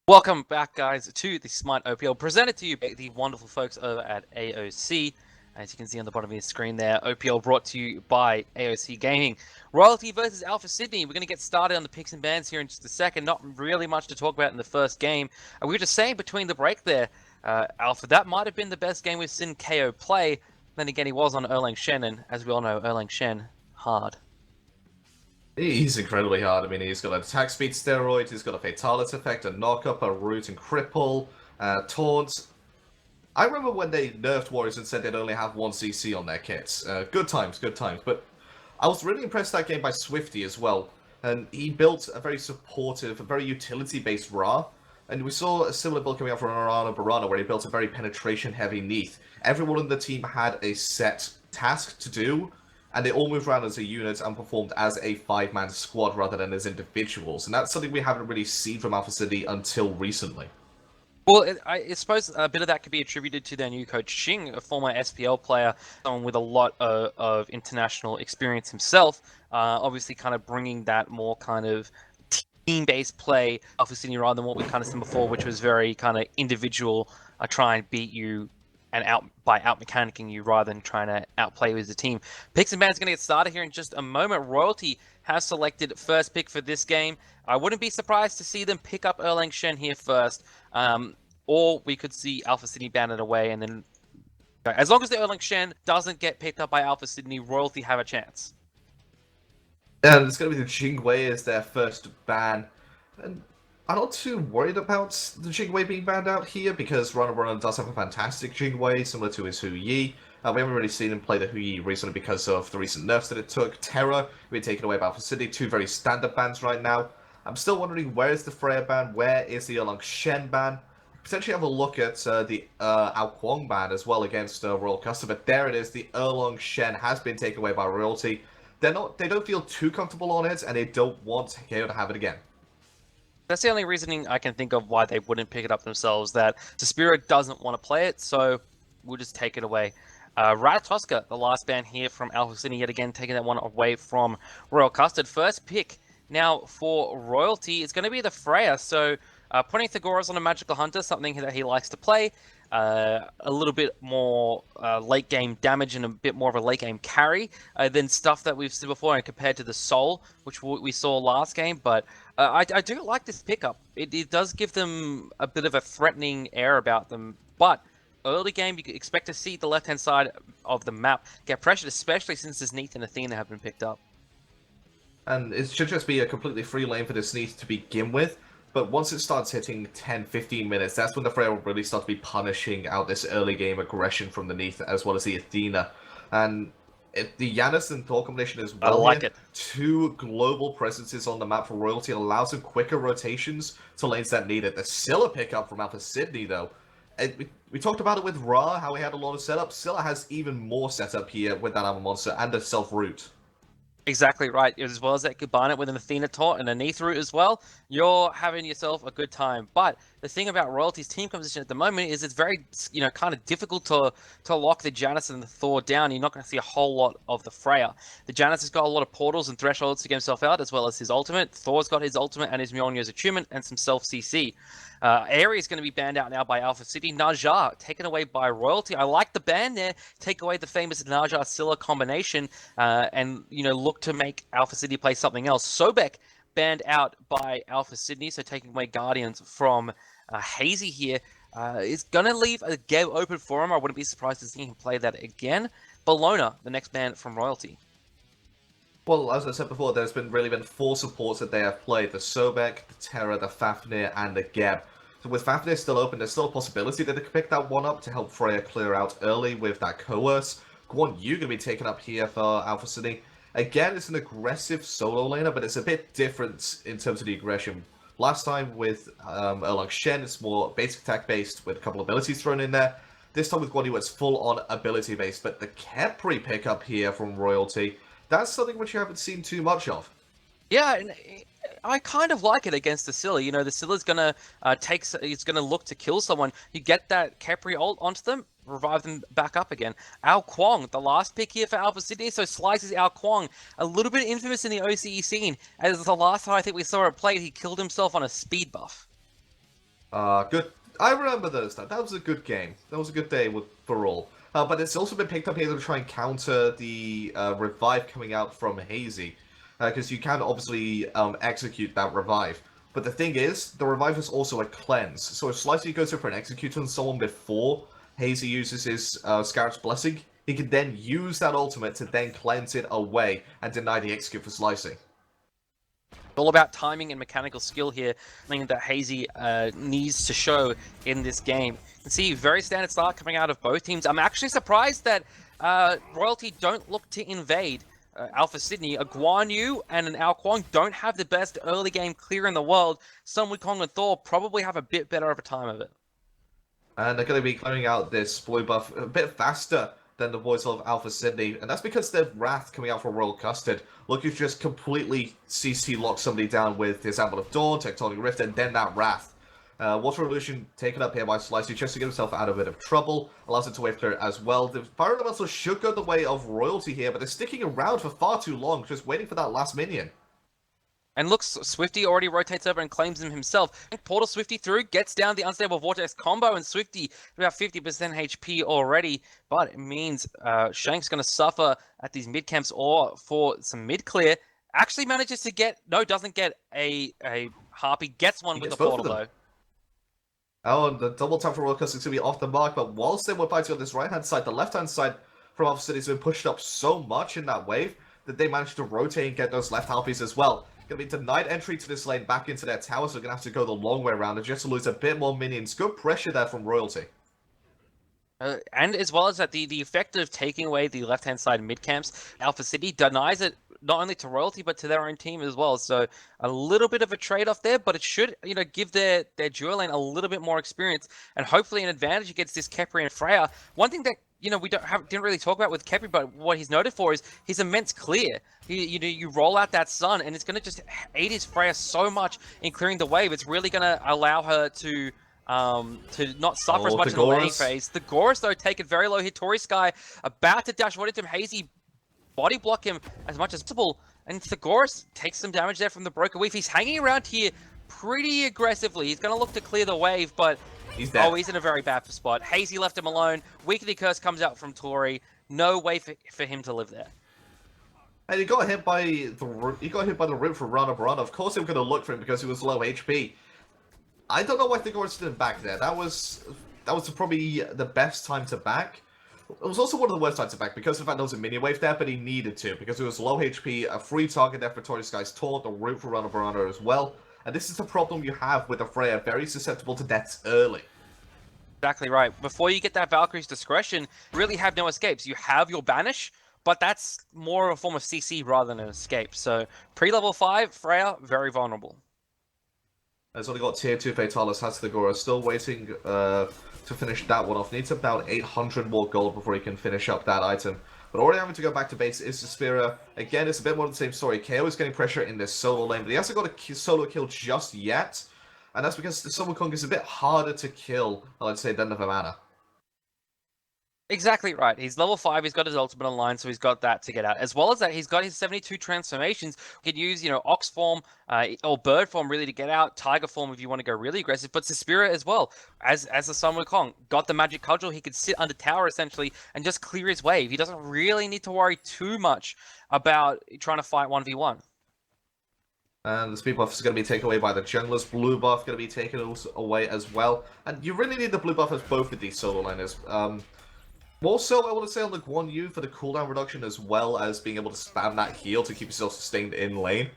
Welcome back, guys, to the SMITE OPL, presented to you by the wonderful folks over at AOC. As you can see on the bottom of your screen there, OPL brought to you by AOC Gaming. Royalty versus Alpha Sydney. We're going to get started on the picks and bans here in just a second. Not really much to talk about in the first game. We were just saying between the break there, Alpha, that might have been the best game we've seen KO play. Then again, he was on Erlang Shen, and as we all know, Erlang Shen, hard. He's incredibly hard. I mean, he's got an attack speed steroid, he's got a Fatalis effect, a knock-up, a root and cripple, taunt. I remember when they nerfed Warriors and said they'd only have one CC on their kits. Good times, good times. But I was really impressed that game by Swifty as well. And he built a very supportive, a very utility-based Ra. And we saw a similar build coming out from Arana Barana, where he built a very penetration-heavy Neath. Everyone on the team had a set task to do, and they all moved around as a unit and performed as a five-man squad rather than as individuals. And that's something we haven't really seen from Alpha City until recently. Well, I suppose a bit of that could be attributed to their new coach, Xing, a former SPL player, someone with a lot of international experience himself, obviously kind of bringing that more kind of team-based play Alpha City rather than what we've kind of seen before, which was very kind of individual, try and beat you and out-mechanicking you rather than trying to outplay you as a team. Picks and bans going to get started here in just a moment. Royalty has selected first pick for this game. I wouldn't be surprised to see them pick up Erlang Shen here first, or we could see Alpha Sydney ban it away, and then as long as the Erlang Shen doesn't get picked up by Alpha Sydney, Royalty have a chance. And it's going to be the Jingwei as their first ban. And I'm not too worried about the Jingwei being banned out here, because Runner does have a fantastic Jingwei, similar to his Hu Yi. We haven't really seen him play the Hu Yi recently because of the recent nerfs that it took. Terra being taken away by Alpha City, two very standard bans right now. I'm still wondering, where is the Freya ban? Where is the Erlang Shen ban? Potentially have a look at the Ao Kuang ban as well against Royal Custom, but there it is. The Erlang Shen has been taken away by Royalty. They don't feel too comfortable on it, and they don't want KO to have it again. That's the only reasoning I can think of why they wouldn't pick it up themselves, that Suspiria doesn't want to play it, so we'll just take it away. Ratatoska, the last ban here from Alpha City, yet again taking that one away from Royal Custard. First pick now for Royalty is going to be the Freya, so putting Thegoras on a Magical Hunter, something that he likes to play. A little bit more late game damage and a bit more of a late game carry than stuff that we've seen before, and compared to the Soul, which we saw last game. But I do like this pickup. It does give them a bit of a threatening air about them. But early game, you can expect to see the left-hand side of the map get pressured, especially since this Neath and Athena have been picked up. And it should just be a completely free lane for this Neath to begin with. But once it starts hitting 10-15 minutes, that's when the Freya will really start to be punishing out this early game aggression from the Neath, as well as the Athena. And the Yanis and Thor combination as well. I like it. Two global presences on the map for Royalty allows some quicker rotations to lanes that need it. The Scylla pickup from Alpha Sydney, though. We talked about it with Ra, how he had a lot of setup. Scylla has even more setup here with that Armor Monster and a self-root. Exactly right. As well as that, combine it with an Athena taunt and a Neath root as well, you're having yourself a good time. But the thing about Royalty's team composition at the moment is it's very, kind of difficult to lock the Janus and the Thor down. You're not going to see a whole lot of the Freya. The Janus has got a lot of portals and thresholds to get himself out, as well as his ultimate. Thor's got his ultimate and his Mjolnir's attunement and some self-CC. Aerie is going to be banned out now by Alpha City. Naja taken away by Royalty. I like the ban there. Take away the famous Naja Scylla combination, and look to make Alpha City play something else. Sobek banned out by Alpha Sydney, so taking away Guardians from Hazy here is going to leave a gap open for him. I wouldn't be surprised to see him play that again. Bologna, the next ban from Royalty. Well, as I said before, there's really been four supports that they have played. The Sobek, the Terra, the Fafnir, and the Geb. So with Fafnir still open, there's still a possibility that they could pick that one up to help Freya clear out early with that Coerce. Guan Yu going to be taken up here for Alpha City. Again, it's an aggressive solo laner, but it's a bit different in terms of the aggression. Last time with Erlang Shen, it's more basic attack based with a couple abilities thrown in there. This time with Guan Yu, it's full on ability based, but the Kepri pickup here from Royalty, that's something which you haven't seen too much of. Yeah, and I kind of like it against the Scylla. The Scylla's gonna it's gonna look to kill someone. You get that Kepri ult onto them, revive them back up again. Ao Kuang, the last pick here for Alpha City, so slices Ao Kuang, a little bit infamous in the OCE scene, as the last time I think we saw it played, he killed himself on a speed buff. Good. I remember those. That was a good game. That was a good day for all. But it's also been picked up here to try and counter the revive coming out from Hazy. Because you can obviously execute that revive. But the thing is, the revive is also a cleanse. So if Slicey goes for an execute on someone before Hazy uses his Scarab's Blessing, he can then use that ultimate to then cleanse it away and deny the execute for Slicey. All about timing and mechanical skill here, something that Hazy needs to show in this game. You can see very standard start coming out of both teams. I'm actually surprised that Royalty don't look to invade Alpha Sydney. A Guan Yu and an Ao Kuang don't have the best early game clear in the world. Sun Wukong and Thor probably have a bit better of a time of it. And they're going to be clearing out this blue buff a bit faster than the boys of Alpha Sydney, and that's because their Wrath coming out from Royal Custard. Look, you've just completely CC locked somebody down with his Amber of Dawn, Tectonic Rift, and then that Wrath. Water Revolution taken up here by Slicey just to get himself out of a bit of trouble, allows it to wave clear as well. The Fire Elemental should go the way of Royalty here, but they're sticking around for far too long, just waiting for that last minion. And looks, Swifty already rotates over and claims him himself. Portal Swifty through, gets down the Unstable Vortex combo, and Swifty about 50% HP already. But it means Shank's going to suffer at these mid camps or for some mid clear. Actually manages to get, no, doesn't get a Harpy, gets one with the portal though. Oh, and the double tap for Royal Custard is going to be off the mark, but whilst they were fighting on this right-hand side, the left-hand side from Alpha City has been pushed up so much in that wave that they managed to rotate and get those left Harpies as well. Going to be denied entry to this lane back into their tower, so they're going to have to go the long way around and just to lose a bit more minions. Good pressure there from Royalty. And as well as that, the effect of taking away the left-hand side mid camps, Alpha City denies it not only to Royalty, but to their own team as well. So a little bit of a trade-off there, but it should, give their duo lane a little bit more experience and hopefully an advantage against this Khepri and Freya. One thing that we didn't really talk about with Khepri, but what he's noted for is his immense clear. You roll out that sun, and it's going to just aid his Freya so much in clearing the wave. It's really going to allow her to not suffer as much in the laning phase. The Gorus, though, taken very low. Hitori Sky about to dash right into him. Hazy body block him as much as possible, and the Gorus takes some damage there from the Broken Weave. He's hanging around here pretty aggressively. He's going to look to clear the wave, but he's in a very bad spot. Hazy left him alone. Weekly Curse comes out from Tori. No way for him to live there. And he got hit by the root from Rana Barana. Of course, they were going to look for him because he was low HP. I don't know why the Gorus didn't back there. That was probably the best time to back. It was also one of the worst times to back because of the fact there was a mini wave there, but he needed to because it was low HP, a free target there for Tori Sky's Taunt, the root for Rana Barana as well. And this is the problem you have with a Freya, very susceptible to deaths early. Exactly right. Before you get that Valkyrie's Discretion, you really have no escapes. You have your Banish, but that's more of a form of CC rather than an escape. So pre-level 5, Freya, very vulnerable. Has only got tier 2 Fatalis, has the Gora, still waiting to finish that one off. Needs about 800 more gold before he can finish up that item. But already having to go back to base is Suspiria. Again, it's a bit more of the same story. KO is getting pressure in this solo lane, but he hasn't got a solo kill just yet. And that's because the Sun Wukong is a bit harder to kill, I'd say, than the Vamana. Exactly right. He's level 5, he's got his ultimate online, so he's got that to get out. As well as that, he's got his 72 transformations. He can use, Ox form or Bird form really to get out, Tiger form if you want to go really aggressive, but Suspiria as well. As the Sun Wukong, got the Magic Cudgel, he could sit under tower essentially and just clear his wave. He doesn't really need to worry too much about trying to fight 1v1. And the speed buff is going to be taken away by the junglers. Blue buff going to be taken away as well. And you really need the blue buff as both of these solo liners. More so, I want to say on the Guan Yu for the cooldown reduction as well as being able to spam that heal to keep yourself sustained in lane.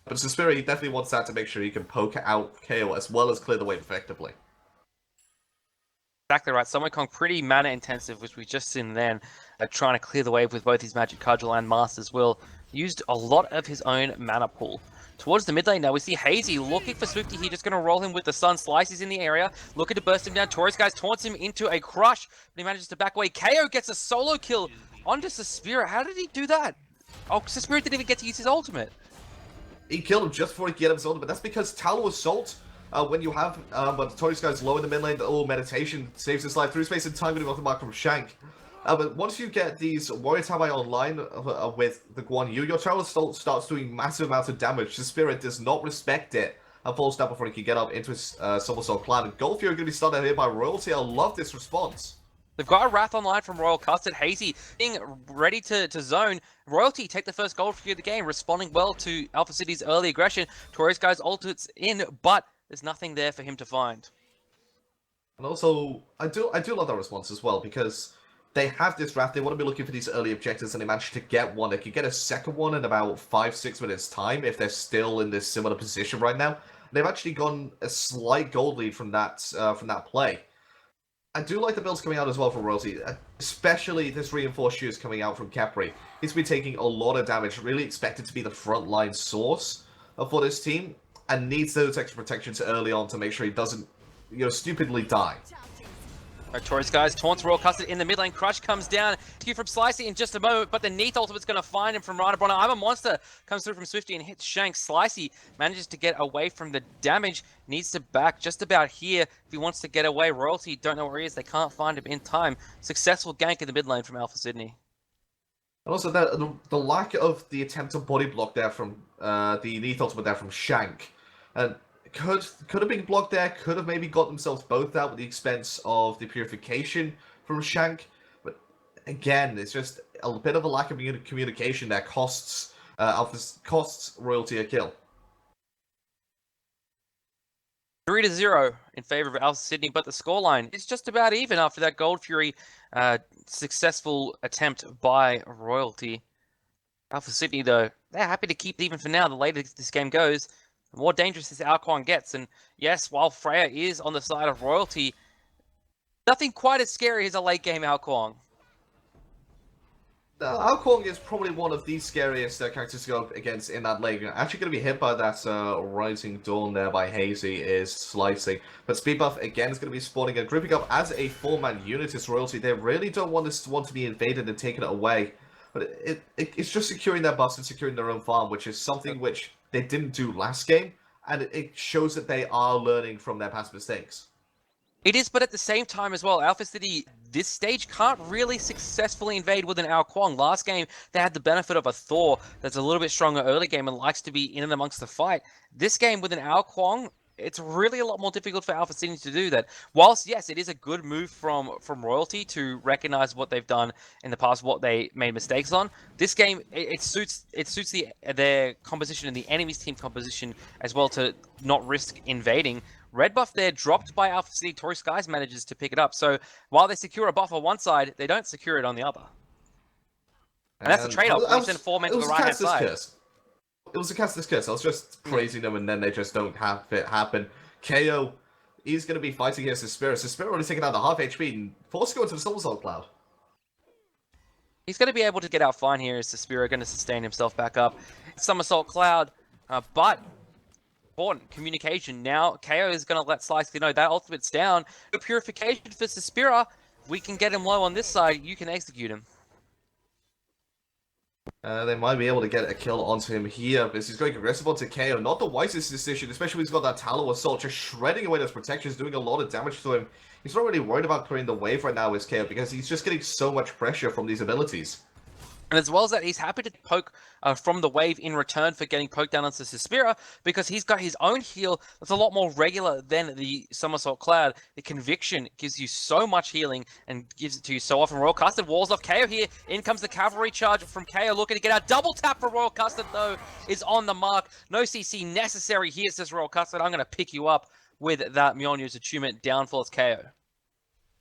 But Suspiria, he definitely wants that to make sure he can poke out KO as well as clear the wave effectively. Exactly right. Sun Wukong pretty mana intensive, which we just seen then, trying to clear the wave with both his Magic Cudgel and Master's Will. Used a lot of his own mana pool. Towards the mid lane now, we see Hazy looking for Swifty here, just going to roll him with the Sun. Slices in the area, looking to burst him down. Torres guys taunts him into a crush, but he manages to back away. KO gets a solo kill onto Suspiria. How did he do that? Oh, Suspiria didn't even get to use his ultimate. He killed him just before he get his ultimate. That's because Tallow Assault, when you have, but Torres guys low in the mid lane, the meditation saves his life through space and time, getting off the mark from Shank. But once you get these Warrior Tabai online with the Guan Yu, your Tallow Assault starts doing massive amounts of damage. The Spirit does not respect it and falls down before he can get up into his somersault clan. And Gold Fury going to be started here by Royalty. I love this response. They've got a Wrath online from Royal Custard. Hazy being ready to zone. Royalty take the first gold of the game, responding well to Alpha City's early aggression. Torres Guy's ultimate's in, but there's nothing there for him to find. And also, I do love that response as well, because they have this Wrath, they want to be looking for these early objectives, and they managed to get one. They could get a second one in about 5-6 minutes time if they're still in this similar position right now. They've actually gotten a slight gold lead from that play. I do like the builds coming out as well from Royalty, especially this reinforced shoes coming out from Capri. He's been taking a lot of damage, really expected to be the frontline source for this team, and needs those extra protections early on to make sure he doesn't, stupidly die. Torres Guys taunts Royal Custard in the mid lane. Crush comes down to you from Slicey in just a moment, but the Neath ultimate's going to find him from Rana Bronner. I'm a Monster comes through from Swifty and hits Shank. Slicey manages to get away from the damage, needs to back just about here if he wants to get away. Royalty don't know where he is, they can't find him in time. Successful gank in the mid lane from Alpha Sydney. And also the lack of the attempt to body block there from the Neath ultimate there from Shank. And could have been blocked there, could have maybe got themselves both out at the expense of the purification from Shank. But again, it's just a bit of a lack of communication that costs Royalty a kill. 3-0 in favor of Alpha Sydney, but the scoreline is just about even after that Gold Fury successful attempt by Royalty. Alpha Sydney, though, they're happy to keep it even for now. The later this game goes, the more dangerous this Alquan gets. And yes, while Freya is on the side of Royalty, nothing quite as scary as a late game Alquan. Alquan is probably one of the scariest characters to go up against in that lane. Actually going to be hit by that Rising Dawn there by Hazy is Slicing. But Speed Buff again is going to be spawning and grouping up as a 4-man unit is Royalty. They really don't want this one to be invaded and taken away. But it's just securing their buffs and securing their own farm, which is something which they didn't do last game. And it shows that they are learning from their past mistakes. It is, but at the same time as well, Alpha City, this stage can't really successfully invade with an Ao Kuang. Last game, they had the benefit of a Thor that's a little bit stronger early game and likes to be in and amongst the fight. This game with an Ao Kuang, it's really a lot more difficult for Alpha City to do that. Whilst, yes, it is a good move from Royalty to recognize what they've done in the past, what they made mistakes on. This game, it suits their composition and the enemy's team composition as well to not risk invading. Red buff there dropped by Alpha City. Torres Skies manages to pick it up. So while they secure a buff on one side, they don't secure it on the other. And that's the trade-off. They send 4 men to the right-hand side. It was a Castus curse. I was just praising them, and then they just don't have it happen. KO, he's going to be fighting against Suspira. Suspira already taking out the half HP and forced to go into the Somersault Cloud. He's going to be able to get out fine here as Suspira going to sustain himself back up. Somersault Cloud, but important communication. Now, KO is going to let Slicey know that ultimate's down. The purification for Suspira, we can get him low on this side. You can execute him. They might be able to get a kill onto him here, because he's going aggressive onto KO. Not the wisest decision, especially when he's got that Tallow Assault, just shredding away those protections, doing a lot of damage to him. He's not really worried about clearing the wave right now as KO, because he's just getting so much pressure from these abilities. And as well as that, he's happy to poke from the wave in return for getting poked down onto Suspira, because he's got his own heal that's a lot more regular than the Somersault Cloud. The Conviction gives you so much healing and gives it to you so often. Royal Custard walls off KO here. In comes the cavalry charge from KO, looking to get out. Double tap for Royal Custard, though, is on the mark. No CC necessary here, says Royal Custard. I'm going to pick you up with that Mjolnir's attunement. Downfalls KO.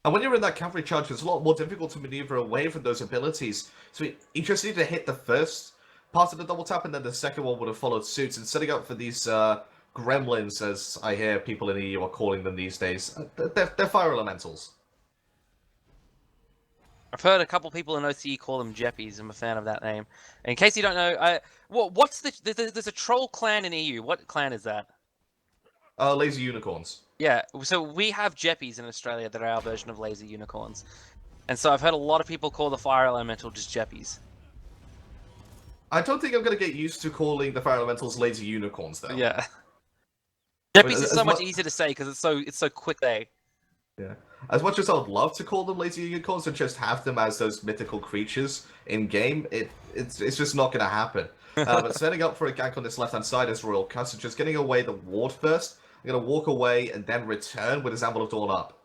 And when you're in that cavalry charge, it's a lot more difficult to maneuver away from those abilities. So you just need to hit the first part of the double tap, and then the second one would have followed suit. And setting up for these gremlins, as I hear people in the EU are calling them these days, they're fire elementals. I've heard a couple people in OCE call them Jeppies. I'm a fan of that name. In case you don't know, there's a troll clan in EU. What clan is that? Lazy Unicorns. Yeah, so we have Jeppies in Australia that are our version of lazy unicorns. And so I've heard a lot of people call the fire elemental just Jeppies. I don't think I'm going to get used to calling the fire elementals lazy unicorns, though. Yeah. Jeppies is so much easier to say because it's so quick there. Yeah. As much as I would love to call them lazy unicorns and just have them as those mythical creatures in game, it's just not going to happen. But setting up for a gank on this left hand side is Royal Custard, just getting away the ward first. I'm going to walk away and then return with his Anvil of Dawn up.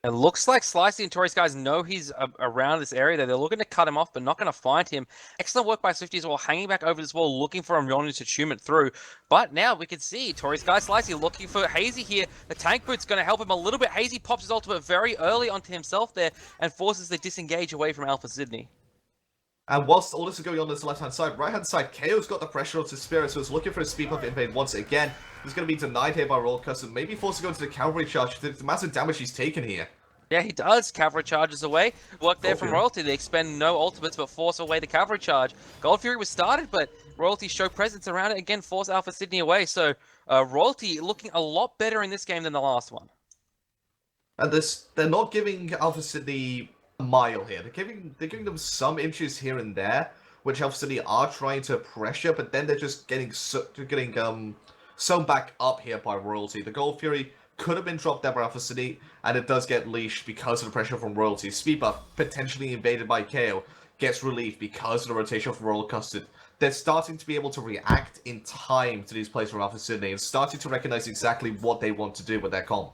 It looks like Slicey and Tori Skies know he's around this area. They're looking to cut him off, but not going to find him. Excellent work by Swifty as well, hanging back over this wall, looking for Mjolnir to tune it through. But now we can see Tori Skies, Slicey looking for Hazy here. The tank boot's going to help him a little bit. Hazy pops his ultimate very early onto himself there and forces the disengage away from Alpha Sydney. And whilst all this is going on this left-hand side, right-hand side, KO's got the pressure onto Spirit, so he's looking for a speed buff invade once again. He's going to be denied here by Royal Custard, maybe forced to go into the cavalry charge. The massive damage he's taken here. Yeah, he does. Cavalry charges away. Work there from Royalty. They expend no ultimates, but force away the cavalry charge. Gold Fury was started, but Royalty show presence around it. Again, force Alpha Sydney away. So Royalty looking a lot better in this game than the last one. And they're not giving Alpha Sydney a mile here. They're giving them some inches here and there, which Alpha Sydney are trying to pressure, but then they're just getting sewn back up here by Royalty. The Gold Fury could have been dropped there by Alpha City, and it does get leashed because of the pressure from Royalty. Speed buff, potentially invaded by KO, gets relief because of the rotation from Royal Custard. They're starting to be able to react in time to these plays from Alpha Sydney and starting to recognize exactly what they want to do with their comp.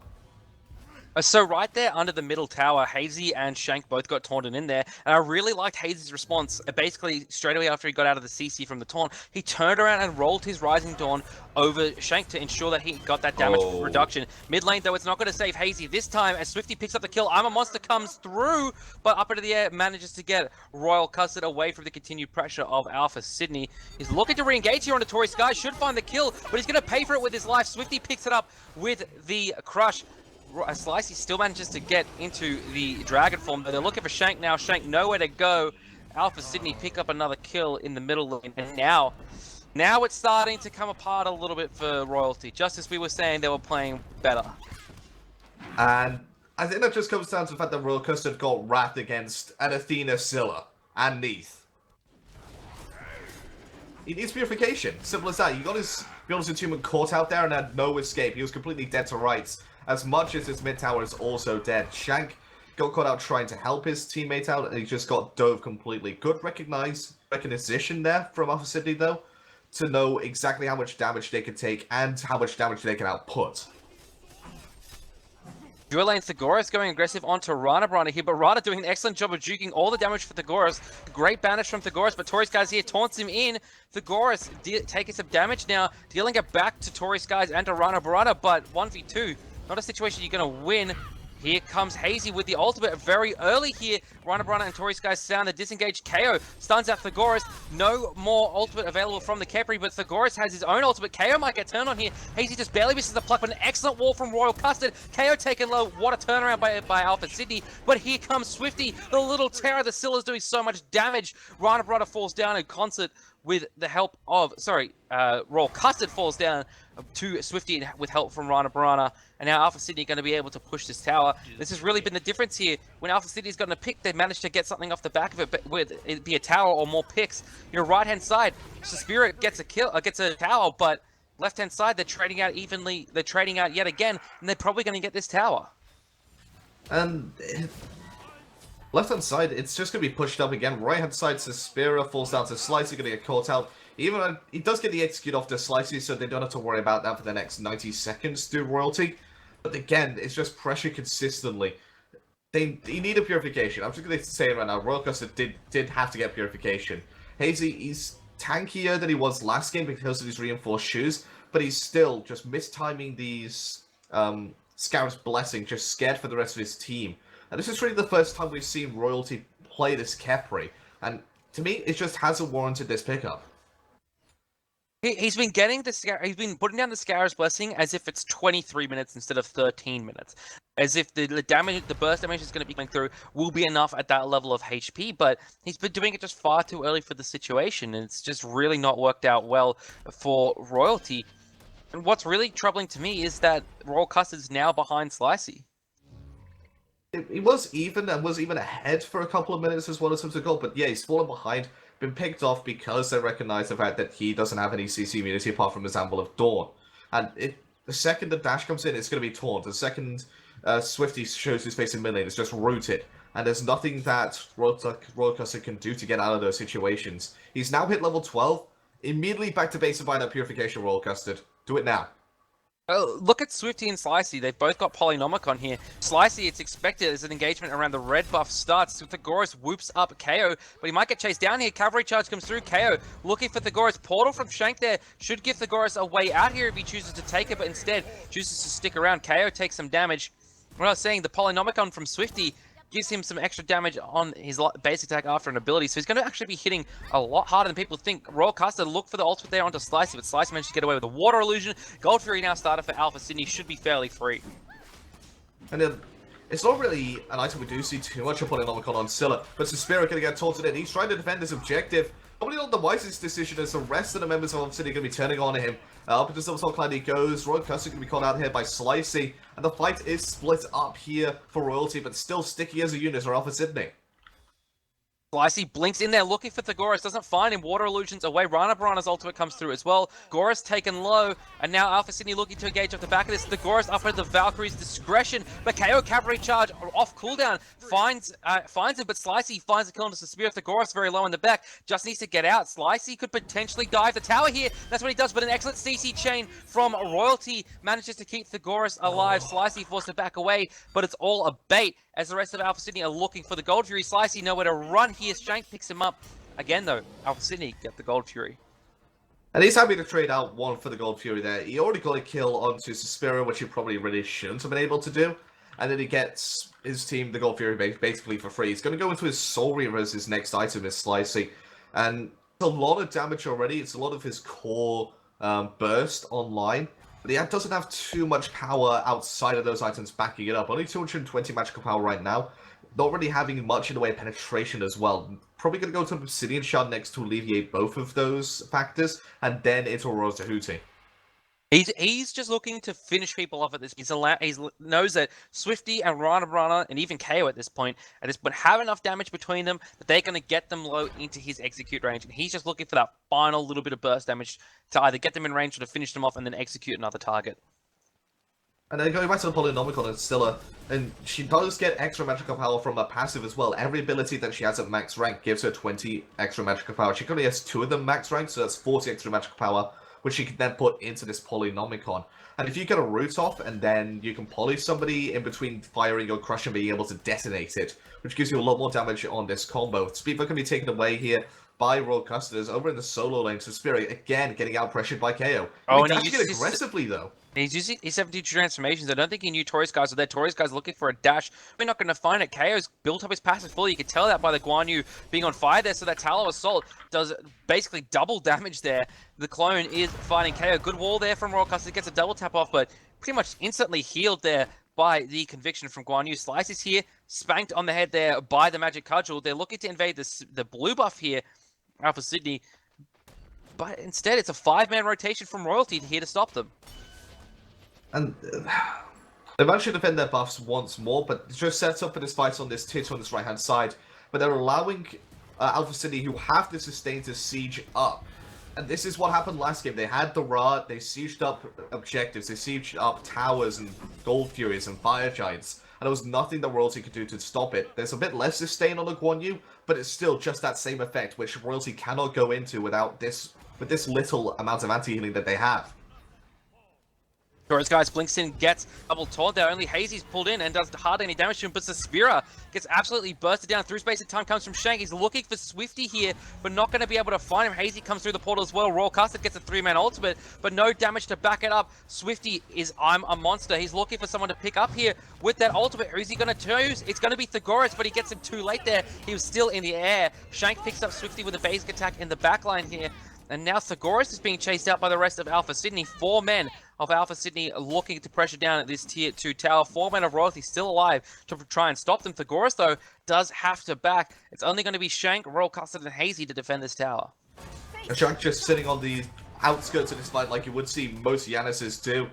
So right there under the middle tower, Hazy and Shank both got taunted in there, and I really liked Hazy's response. Basically, straight away after he got out of the CC from the taunt, he turned around and rolled his Rising Dawn over Shank to ensure that he got that damage reduction. Mid lane, though, it's not going to save Hazy this time, as Swifty picks up the kill. I'm a Monster comes through, but up into the air, manages to get Royal Custard away from the continued pressure of Alpha Sydney. He's looking to re-engage here on the Tory Sky, should find the kill, but he's going to pay for it with his life. Swifty picks it up with the crush. Slicey still manages to get into the dragon form, but they're looking for Shank now. Shank nowhere to go. Alpha Sydney pick up another kill in the middle lane, and now it's starting to come apart a little bit for Royalty. Just as we were saying, they were playing better. And I think that just comes down to the fact that Royal Custard got wrapped against an Athena Scylla and Neath. He needs purification. Simple as that. You got his attunement caught out there and had no escape. He was completely dead to rights. As much as his mid tower is also dead. Shank got caught out trying to help his teammate out, and he just got dove completely. Good recognition there from Alpha Sydney, though, to know exactly how much damage they can take and how much damage they can output. Dual lane Thagoras going aggressive onto Rana here, but Rana doing an excellent job of juking all the damage for Thagoras. Great banish from Thagoras, but Tori Skies here taunts him in. Thagoras taking some damage now, dealing it back to Tori Skies and to Rana, but 1v2. Not a situation you're going to win. Here comes Hazy with the ultimate very early here. Rana and Tori Sky sound the disengaged KO. Stuns out Thagoras. No more ultimate available from the Kepri, but Thagoras has his own ultimate. KO might get turned on here. Hazy just barely misses the pluck, but an excellent wall from Royal Custard. KO taken low. What a turnaround by Alpha Sydney. But here comes Swifty. The little terror. The Scylla's doing so much damage. Rana falls down in concert with the help of, Royal Custard falls down to Swifty with help from Rana. And now Alpha Sydney going to be able to push this tower. This has really been the difference here. When Alpha Sydney's gotten a pick, they've managed to get something off the back of it, but with it be a tower or more picks. Your right-hand side, Spirit gets a kill, gets a tower, but left-hand side, they're trading out evenly. They're trading out yet again, and they're probably going to get this tower. And left-hand side, it's just going to be pushed up again. Right-hand side, Suspira falls down to Slicey, going to get caught out. Even he does get the execute off to Slicey, so they don't have to worry about that for the next 90 seconds to Royalty. But again, it's just pressure consistently. They need a purification. I'm just going to say it right now. Royal Custard did have to get purification. Hazy, he's tankier than he was last game because of his reinforced shoes, but he's still just mistiming these Scarab's Blessing, just scared for the rest of his team. And this is really the first time we've seen Royalty play this Kepri. And to me, it just hasn't warranted this pickup. He's been getting he's been putting down the Scarab's Blessing as if it's 23 minutes instead of 13 minutes. As if the damage, the burst damage is going to be coming through will be enough at that level of HP, but he's been doing it just far too early for the situation, and it's just really not worked out well for Royalty. And what's really troubling to me is that Royal Custard's now behind Slicey. He was even and was even ahead for a couple of minutes as well as a goal, but yeah, he's fallen behind. Been picked off because they recognize the fact that he doesn't have any CC immunity apart from his Anvil of Dawn. And the second the dash comes in, it's going to be taunt. The second Swifty shows his face in mid lane. It's just rooted. And there's nothing that Royal can do to get out of those situations. He's now hit level 12. Immediately back to base and buy that Purification, Royal Custard. Do it now. Look at Swifty and Slicey. They've both got Polynomicon here. Slicey, it's expected as an engagement around the red buff starts. Thegoris whoops up KO, but he might get chased down here. Cavalry charge comes through. KO looking for Thegoris. Portal from Shank there should give Thegoris a way out here if he chooses to take it, but instead chooses to stick around. KO takes some damage. What I was saying, the Polynomicon from Swifty gives him some extra damage on his basic attack after an ability, so he's going to actually be hitting a lot harder than people think. Royal Custard look for the ultimate there onto Slicey, but Slicey managed to get away with a water illusion. Gold Fury now started for Alpha Sydney, should be fairly free. And then, it's not really an item we do see too much of Polynomicon on Scylla, but Suspiria going to get taunted in. He's trying to defend his objective. Probably not the wisest decision, as the rest of the members of Alpha Sydney are going to be turning on him. Up into Silver Clan he goes. Royal Custard going to be called out here by Slicey. And the fight is split up here for Royalty, but still sticky as a unit for Alpha Sydney. Slicey blinks in there looking for Thegoris, doesn't find him. Water illusions away. Rana Barana's ultimate comes through as well. Goris taken low, and now Alpha Sydney looking to engage off the back of this. Thegoris up at the Valkyrie's discretion, but KO Cavalry charge off cooldown finds him, but Slicey finds a kill into Suspiria. Thegoris very low in the back, just needs to get out. Slicey could potentially dive the tower here. That's what he does, but an excellent CC chain from Royalty manages to keep Thegoris alive. Slicey forced to back away, but it's all a bait as the rest of Alpha Sydney are looking for the Gold Fury. Slicey nowhere to run here. Shank picks him up. Again, though, Alpha Sydney get the Gold Fury. And he's happy to trade out one for the Gold Fury there. He already got a kill onto Suspiria, which he probably really shouldn't have been able to do. And then he gets his team the Gold Fury basically for free. He's going to go into his Soul Reaver as his next item, is Slicey. And it's a lot of damage already. It's a lot of his core burst online. But he doesn't have too much power outside of those items backing it up. Only 220 magical power right now. Not really having much in the way of penetration as well. Probably going to go to Obsidian Shard next to alleviate both of those factors. And then into Aurora Tahuti. He's just looking to finish people off at this. He knows that Swifty and Rana Barana and even KO at this point have enough damage between them that they're going to get them low into his execute range. And he's just looking for that final little bit of burst damage to either get them in range or to finish them off and then execute another target. And then going back to the Polynomicon and Scylla, and she does get extra magical power from her passive as well. Every ability that she has at max rank gives her 20 extra magical power. She currently has 2 of them max rank, so that's 40 extra magical power, which you can then put into this Polynomicon. And if you get a root off, and then you can poly somebody in between firing or crush and being able to detonate it, which gives you a lot more damage on this combo. Speed can be taken away here by Royal Custard over in the solo lane. Suspiria, again, getting out-pressured by KO. Oh, and he's dashing aggressively, though. He's using his 72 transformations. I don't think he knew Tori's guys were there. Tori's guys looking for a dash. We're not going to find it. KO's built up his passive fully. You can tell that by the Guan Yu being on fire there. So that Tallow Assault does basically double damage there. The clone is fighting KO. Good wall there from Royal Custard. Gets a double tap off, but pretty much instantly healed there by the conviction from Guan Yu. Slice is here, spanked on the head there by the Magic Cudgel. They're looking to invade the blue buff here, Alpha Sydney. But instead, it's a 5-man rotation from Royalty here to stop them. And they've managed to defend their buffs once more, but it just sets up for this fight on this tit on this right-hand side. But they're allowing Alpha Sydney, who have to sustain, to siege up. And this is what happened last game. They had the Ra, they sieged up objectives, they sieged up towers and Gold Furies and Fire Giants. And there was nothing that Royalty could do to stop it. There's a bit less sustain on the Guan Yu, but it's still just that same effect, which Royalty cannot go into without this, with this little amount of anti-healing that they have. Torres guys blinks in, gets double taunt there. Only Hazy's pulled in and does hardly any damage to him, but Suspiria gets absolutely bursted down through space. And time comes from Shank. He's looking for Swifty here, but not going to be able to find him. Hazy comes through the portal as well. Royal Custard gets a 3-man ultimate, but no damage to back it up. Swifty is I'm a monster. He's looking for someone to pick up here with that ultimate. Who's he going to choose? It's going to be Thegoris, but he gets him too late there. He was still in the air. Shank picks up Swifty with a basic attack in the backline here. And now Thegoris is being chased out by the rest of Alpha Sydney. 4 men of Alpha Sydney looking to pressure down at this tier 2 tower. 4 men of Royalty still alive to try and stop them. Thegoris, though, does have to back. It's only going to be Shank, Royal Custard, and Hazy to defend this tower. Shank just sitting on the outskirts of this fight like you would see most Yanis's do.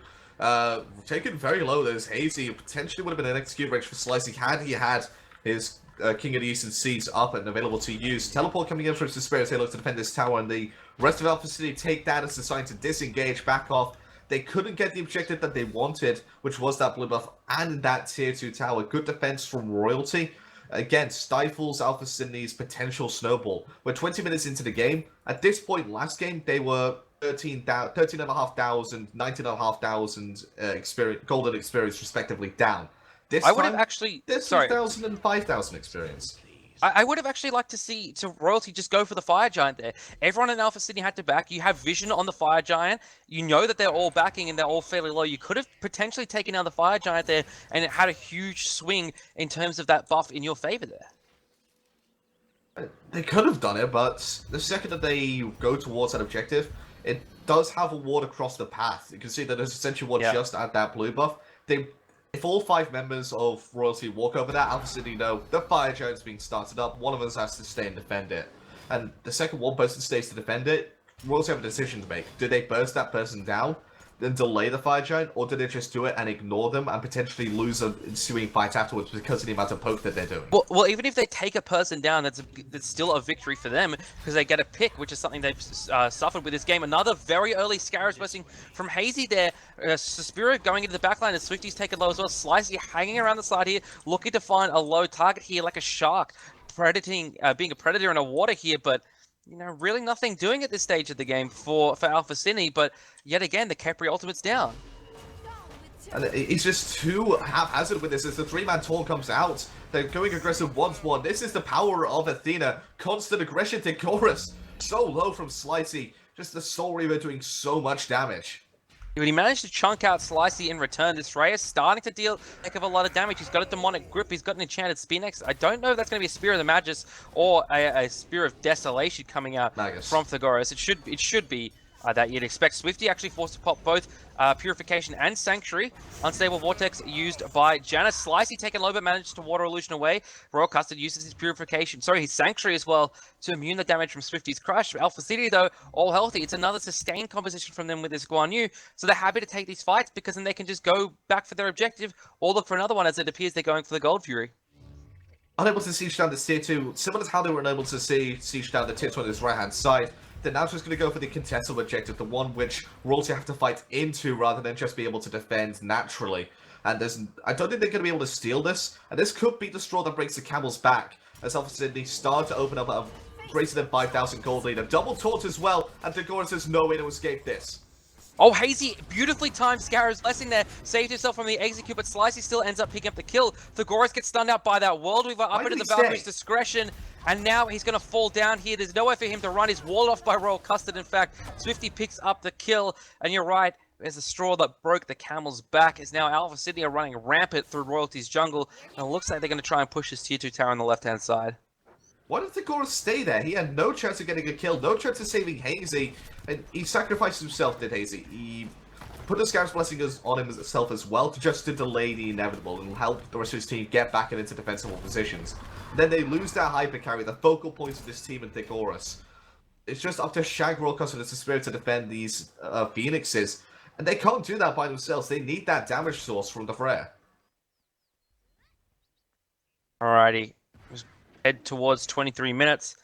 Taken very low, there's Hazy. Potentially would have been an execute range for Slicey had he had his King of the Eastern Seas up and available to use. Teleport coming in from Suspiria. They look to defend this tower, and the rest of Alpha City take that as a sign to disengage, back off. They couldn't get the objective that they wanted, which was that blue buff and that tier 2 tower. Good defense from Royalty. Again, stifles Alpha Sydney's potential snowball. We're 20 minutes into the game. At this point, last game, they were 13,500, 19,500 experience, golden experience, respectively, down. This I would time, have actually... there's 2,000 and 5,000 experience. I would have actually liked to see Royalty just go for the Fire Giant there. Everyone in Alpha Sydney had to back. You have vision on the Fire Giant. You know that they're all backing and they're all fairly low. You could have potentially taken out the Fire Giant there, and it had a huge swing in terms of that buff in your favor there. They could have done it, but the second that they go towards that objective, it does have a ward across the path. You can see that there's essentially what just at that blue buff. If all 5 members of Royalty walk over that, Alpha City know the Fire Giant's being started up, one of us has to stay and defend it. And the second one person stays to defend it, Royalty have a decision to make. Do they burst that person down, then delay the Fire Giant, or do they just do it and ignore them and potentially lose an ensuing fight afterwards because of the amount of poke that they're doing? Well, even if they take a person down, that's still a victory for them because they get a pick, which is something they've suffered with this game. Another very early Scarabs bursting from Hazy there. Suspiria going into the backline, and Swifty's taken low as well. Slicey hanging around the side here, looking to find a low target here like a shark, being a predator in a water here, but you know, really nothing doing at this stage of the game for Alpha Sydney, but yet again, the Khepri ultimate's down. And he's just too haphazard with this as the 3-man taunt comes out. They're going aggressive once more. This is the power of Athena. Constant aggression to Chorus. So low from Slicey. Just the Soul Reaver doing so much damage. But he managed to chunk out Slicey in return. This Reyes starting to deal a heck of a lot of damage. He's got a demonic grip. He's got an enchanted spear next. I don't know if that's going to be a Spear of the Magus or a Spear of Desolation coming out from Thegoros. It should be that you'd expect. Swifty actually forced to pop both Purification and Sanctuary. Unstable Vortex used by Janice. Slicey taken low but managed to Water Illusion away. Royal Custard uses his Purification, his Sanctuary as well to immune the damage from Swifty's Crush. Alpha City though, all healthy. It's another sustained composition from them with this Guan Yu, so they're happy to take these fights because then they can just go back for their objective or look for another one as it appears they're going for the Gold Fury. Unable to siege down the tier 2, similar to how they were unable to siege down the tier 2 on his right hand side. They're now just going to go for the contestable objective, the one which Royalty have to fight into rather than just be able to defend naturally. And I don't think they're going to be able to steal this, and this could be the straw that breaks the camel's back, as Alpha Sydney start to open up a greater than 5,000 gold lead. A double taunt as well, and Thegoros has no way to escape this. Oh, Hazy, beautifully timed Scarab's Blessing there. Saved himself from the execute, but Slicey still ends up picking up the kill. Thegoros gets stunned out by that World Weaver up into the Valkyrie's discretion. And now he's going to fall down here. There's nowhere for him to run. He's walled off by Royal Custard, in fact. Swifty picks up the kill. And you're right, there's a straw that broke the camel's back. Is now Alpha Sydney are running rampant through Royalty's jungle. And it looks like they're going to try and push this tier 2 tower on the left-hand side. Why did Thegoros stay there? He had no chance of getting a kill, no chance of saving Hazy. And he sacrificed himself, did Hazy. He put the Scarab's Blessing on himself as well, just to delay the inevitable and help the rest of his team get back into defensible positions. Then they lose their hyper carry, the focal points of this team in Thegoros. It's just up to Shag, Royal Custard, and Suspiria to defend these Phoenixes. And they can't do that by themselves. They need that damage source from the Freya. Alrighty. Head towards 23 minutes.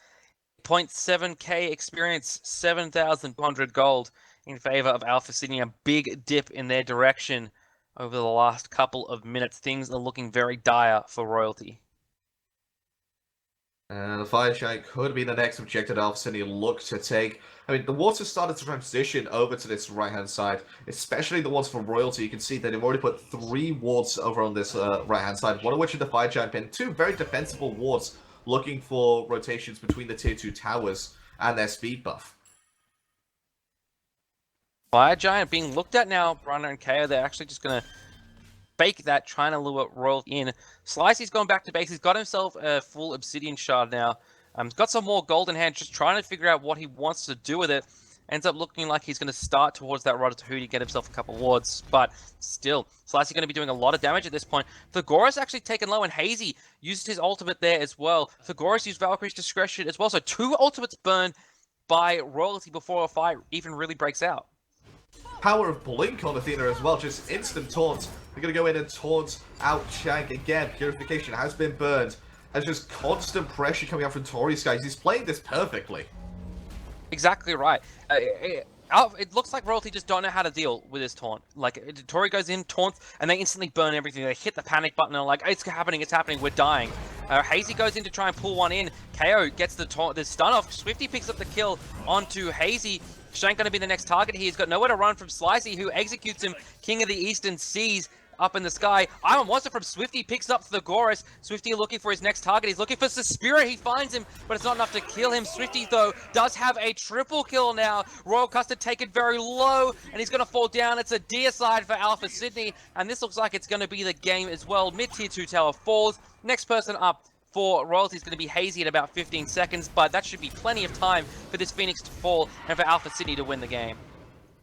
0.7k experience, 7,200 gold in favor of Alpha Sydney. A big dip in their direction over the last couple of minutes. Things are looking very dire for Royalty. The Fire Giant could be the next objective Alpha Sydney look to take. I mean, the wards have started to transition over to this right-hand side, especially the ones from Royalty. You can see that they've already put 3 wards over on this right-hand side, one of which is the Fire Giant pin, 2 very defensible wards looking for rotations between the tier 2 towers and their speed buff. Fire Giant being looked at now, Runner and KO. They're actually just going to fake that, trying to lure Royalty in. Slicey's gone back to base. He's got himself a full Obsidian Shard now. He's got some more gold in hand, just trying to figure out what he wants to do with it. Ends up looking like he's going to start towards that Ratatouille, get himself a couple wards, but still, Slicey going to be doing a lot of damage at this point. Thegoros actually taken low, and Hazy used his ultimate there as well. Thegoros used Valkyrie's Discretion as well, so 2 ultimates burned by Royalty before a fight even really breaks out. Power of Blink on Athena as well, just instant taunts. They're going to go in and taunt out Shag again. Purification has been burned. There's just constant pressure coming out from Tori's guys. He's playing this perfectly. Exactly right. It looks like Royalty just don't know how to deal with this taunt. Like, Tori goes in, taunts, and they instantly burn everything. They hit the panic button and are like, it's happening, we're dying. Hazy goes in to try and pull one in. KO gets the stun off. Swifty picks up the kill onto Hazy. Shank going to be the next target here. He's got nowhere to run from Slicey, who executes him. King of the Eastern Seas up in the sky. I'm a monster from Swifty, picks up Thegoris. Swifty looking for his next target. He's looking for Suspiria. He finds him, but it's not enough to kill him. Swifty, though, does have a triple kill now. Royal Custard taken very low, and he's going to fall down. It's a deicide for Alpha Sydney, and this looks like it's going to be the game as well. Mid-tier 2 tower falls. Next person up for Royalty is going to be Hazy at about 15 seconds, but that should be plenty of time for this Phoenix to fall and for Alpha Sydney to win the game.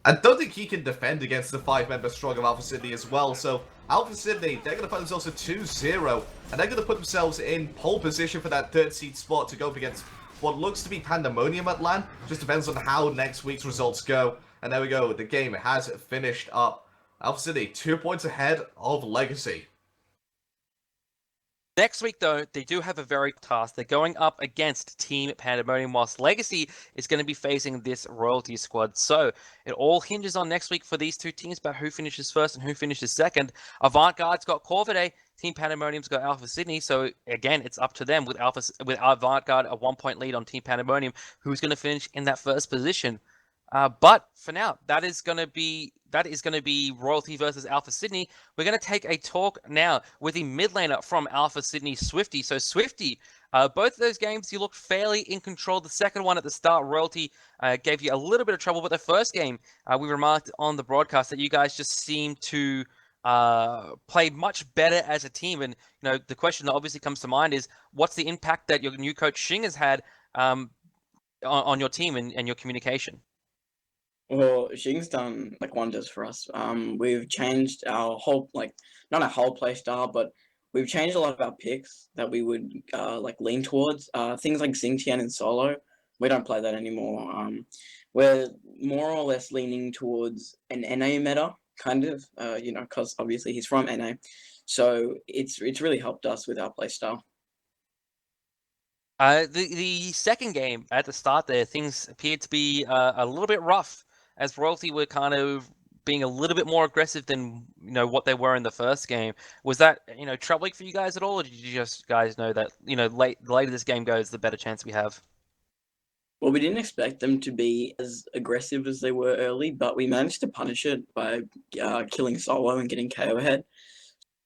I don't think he can defend against the 5-member strong of Alpha Sydney as well, so Alpha Sydney, they're going to find themselves at 2-0, and they're going to put themselves in pole position for that third seed spot to go up against what looks to be Pandemonium at LAN. Just depends on how next week's results go. And there we go, the game has finished up. Alpha Sydney, 2 points ahead of Legacy. Next week, though, they do have a very task. They're going up against Team Pandemonium, whilst Legacy is going to be facing this Royalty squad. So it all hinges on next week for these two teams about who finishes first and who finishes second. Avant-Garde's got Corvidae, Team Pandemonium's got Alpha Sydney. So again, it's up to them with Avant-Garde a 1-point lead on Team Pandemonium, who's going to finish in that first position. But for now, that is going to be Royalty versus Alpha Sydney. We're going to take a talk now with the mid laner from Alpha Sydney, Swifty. So Swifty, both of those games you looked fairly in control. The second one at the start, Royalty gave you a little bit of trouble, but the first game, we remarked on the broadcast that you guys just seemed to play much better as a team. And the question that obviously comes to mind is, what's the impact that your new coach Xing has had on your team and your communication? Well, Xing's done wonders for us. We've changed our whole not our whole play style, but we've changed a lot of our picks that we would lean towards. Things like Xingtian and solo, we don't play that anymore. We're more or less leaning towards an NA meta, kind of. Because obviously he's from NA, so it's really helped us with our play style. The second game at the start there, things appeared to be a little bit rough, as Royalty were kind of being a little bit more aggressive than what they were in the first game. Was that troubling for you guys at all, or did you just guys know that the later this game goes, the better chance we have? Well, we didn't expect them to be as aggressive as they were early, but we managed to punish it by killing solo and getting KO ahead.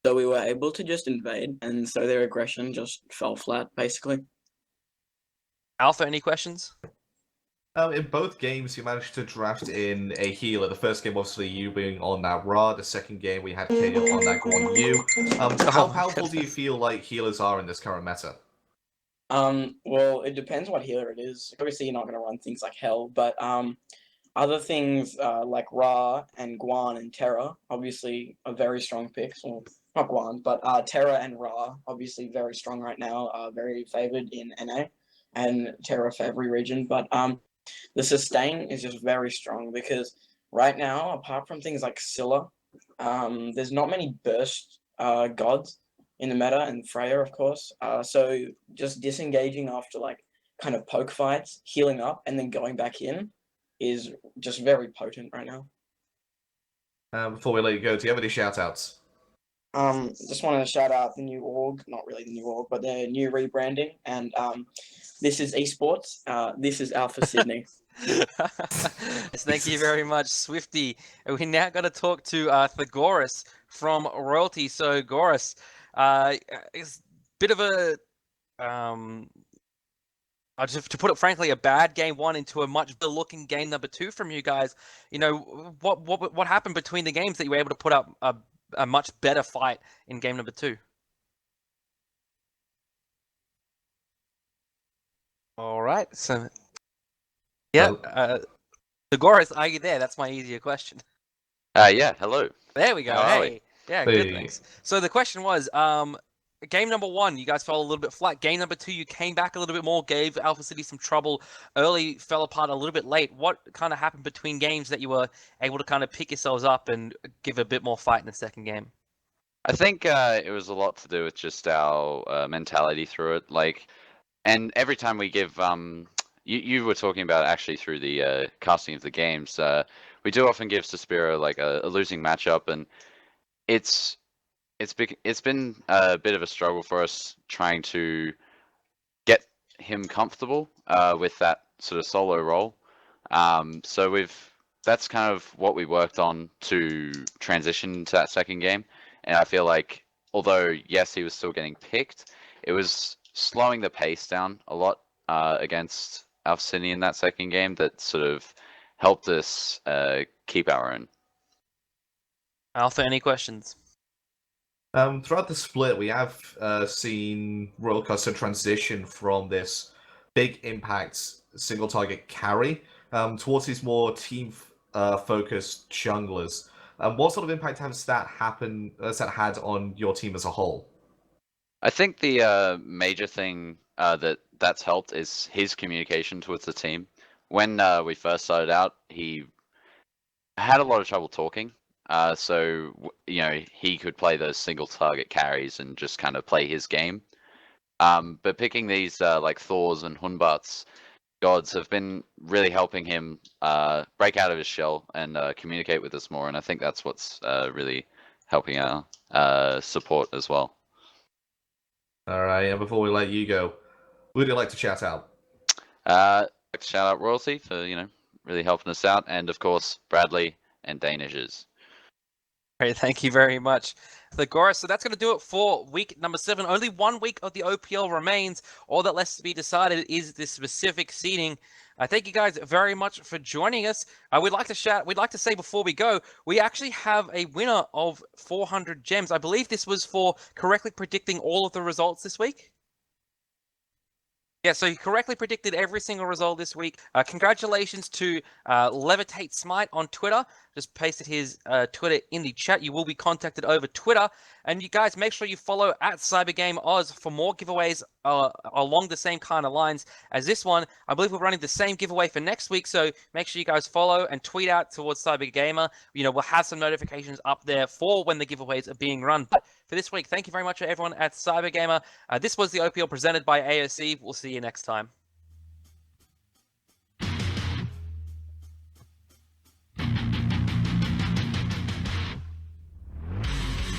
So we were able to just invade, and so their aggression just fell flat, basically. Alpha, any questions? In both games, you managed to draft in a healer. The first game, obviously, you being on that Ra. The second game, we had KO on that Guan Yu. How powerful do you feel like healers are in this current meta? Well, it depends what healer it is. Obviously, you're not going to run things like Hell, but other things like Ra and Guan and Terra, obviously, are very strong picks. Well, not Guan, but Terra and Ra, obviously very strong right now, very favored in NA, and Terra for every region. But the sustain is just very strong because right now, apart from things like Scylla, there's not many burst gods in the meta, and Freya, of course. So just disengaging after kind of poke fights, healing up, and then going back in is just very potent right now. Before we let you go, do you have any shout-outs? Just wanted to shout out the new org, not really the new org, but the new rebranding, and this is esports. This is Alpha Sydney. Thank you very much, Swifty. We now got to talk to Thegoris from Royalty. So, Goris, it's a bit of a, to put it frankly, a bad game one into a much better looking game number two from you guys. What happened between the games that you were able to put up a much better fight in game number two? All right, so yeah, Thegoris, are you there? That's my easier question. Yeah, hello. There we go. How are Hey, yeah, good, thanks. So the question was, game number one, you guys fell a little bit flat. Game number two, you came back a little bit more, gave Alpha City some trouble early, fell apart a little bit late. What kind of happened between games that you were able to kind of pick yourselves up and give a bit more fight in the second game? I think it was a lot to do with just our mentality through it. And every time we give you were talking about actually through the casting of the games. We do often give Suspiro like a losing matchup, and it's been a bit of a struggle for us trying to get him comfortable with that sort of solo role. So that's kind of what we worked on to transition to that second game, and I feel like although yes he was still getting picked, it was slowing the pace down a lot against Alcini in that second game that sort of helped us keep our own. Alpha, any questions? Throughout the split, we have seen Royal Custom transition from this big impact single target carry towards these more team focused junglers. What sort of impact has that had on your team as a whole? I think the major thing that's helped is his communication towards the team. When we first started out, he had a lot of trouble talking. So he could play those single target carries and just kind of play his game. But picking these like Thors and Hunbarts gods have been really helping him break out of his shell and communicate with us more. And I think that's what's really helping our support as well. All right, and before we let you go, who would you like to shout out? Like to shout out Royalty for really helping us out, and of course Bradley and Danishes. Great, thank you very much, Thagora. So that's going to do it for week number 7. Only 1 week of the OPL remains. All that left to be decided is the specific seeding. I thank you guys very much for joining us. We'd like to say before we go, we actually have a winner of 400 gems. I believe this was for correctly predicting all of the results this week. Yeah, so he correctly predicted every single result this week. Congratulations to Levitate Smite on Twitter. Just pasted his Twitter in the chat. You will be contacted over Twitter. And you guys, make sure you follow at CyberGameOz for more giveaways along the same kind of lines as this one. I believe we're running the same giveaway for next week, so make sure you guys follow and tweet out towards CyberGamer. We'll have some notifications up there for when the giveaways are being run. But for this week, thank you very much to everyone at CyberGamer. This was the OPL presented by AOC. We'll see you next time.